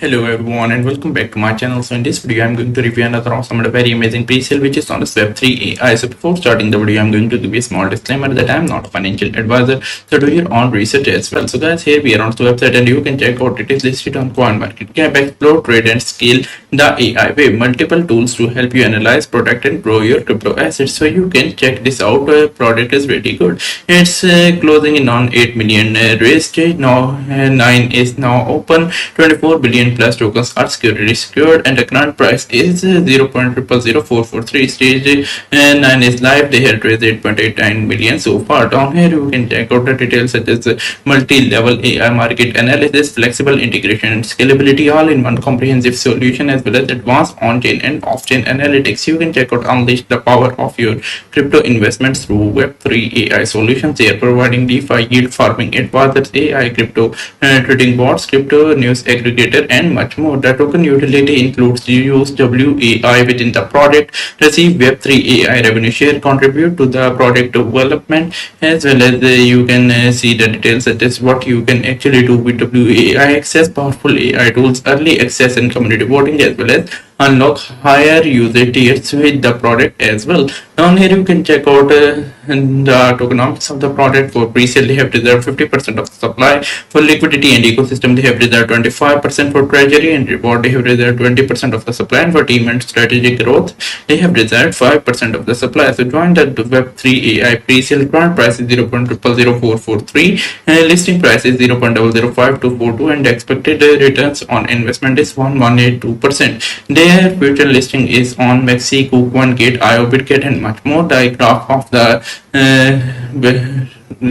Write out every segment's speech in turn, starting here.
Hello everyone and welcome back to my channel. So in this video I'm going to review another awesome and a very amazing pre-sale which is on this Web3 AI. So before starting the video I'm going to give you a small disclaimer that I'm not a financial advisor, so do your own research as well. So guys, here we are on the website and you can check out it is listed on CoinMarketCap. Explore, trade and scale the AI way. Multiple tools to help you analyze, protect and grow your crypto assets. So you can check this out. Product is really good. It's closing in on 8 million raised. Now 9 is now open. 24 billion plus tokens are secured and the current price is 0.000443. Stage 9 is live. They have raised 8.89 million so far. Down here you can check out the details such as multi-level AI market analysis, flexible integration and scalability, all in one comprehensive solution, as well as advanced on-chain and off-chain analytics. You can check out unleash the power of your crypto investments through Web3 AI solutions. They are providing DeFi, yield farming, advanced AI, crypto trading bots, crypto news aggregator and much more. The token utility includes use WAI within the product, receive Web3 AI revenue share, contribute to the product development, as well as you can see the details such as what you can actually do with WAI, access powerful AI tools, early access and community voting, as well as unlock higher user tiers with the product as well. Down here you can check out the tokenomics of the product. For pre-sale they have reserved 50% of the supply. For liquidity and ecosystem they have reserved 25%. For treasury and reward they have reserved 20% of the supply, and for team and strategic growth they have reserved 5% of the supply. So join the Web3 AI pre-sale. Current price is 0.000443, listing price is 0.005242, and expected returns on investment is 1182%. Their future listing is on Mexi, CoinGate, IO, Bitget and much more. The graph of the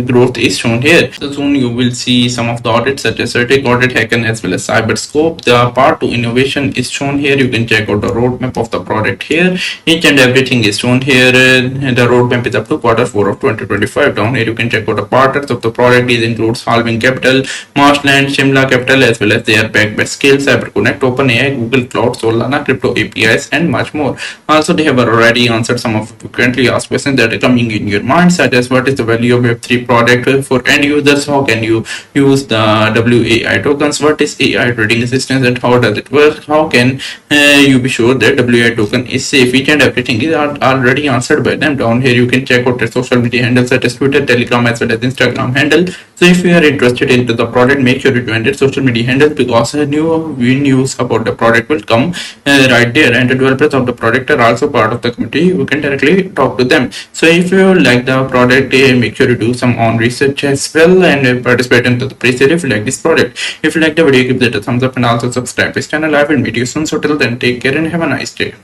growth is shown here. So soon you will see some of the audits such as Certic Audit, Hacken, as well as Cyberscope. The part 2 innovation is shown here. You can check out the roadmap of the product here. Each and everything is shown here. The roadmap is up to Q4 of 2025. Down here you can check out the partners of the product. It includes Halving Capital, Marshland, Shimla Capital, as well as they are backed by Scale, CyberConnect, OpenAI, Google Cloud, Solana, Crypto APIs and much more. Also they have already answered some of the frequently asked questions that are coming in your mind, such as what is the value of Web3 product for end users, how can you use the WAI tokens, what is AI trading assistance and how does it work, how can you be sure that WAI token is safe. Each and everything is already answered by them. Down here you can check out their social media handles such as Twitter, Telegram, as well as Instagram handle. So if you are interested into the product, make sure you join their social media handles, because new news about the product will come right there, and the developers of the product are also part of the community. You can directly talk to them. So if you like the product, make sure you do some on research as well and participate into the pre-sale if you like this product. If you like the video, give it a thumbs up and also subscribe to this channel. I will meet you soon. So till then, take care and have a nice day.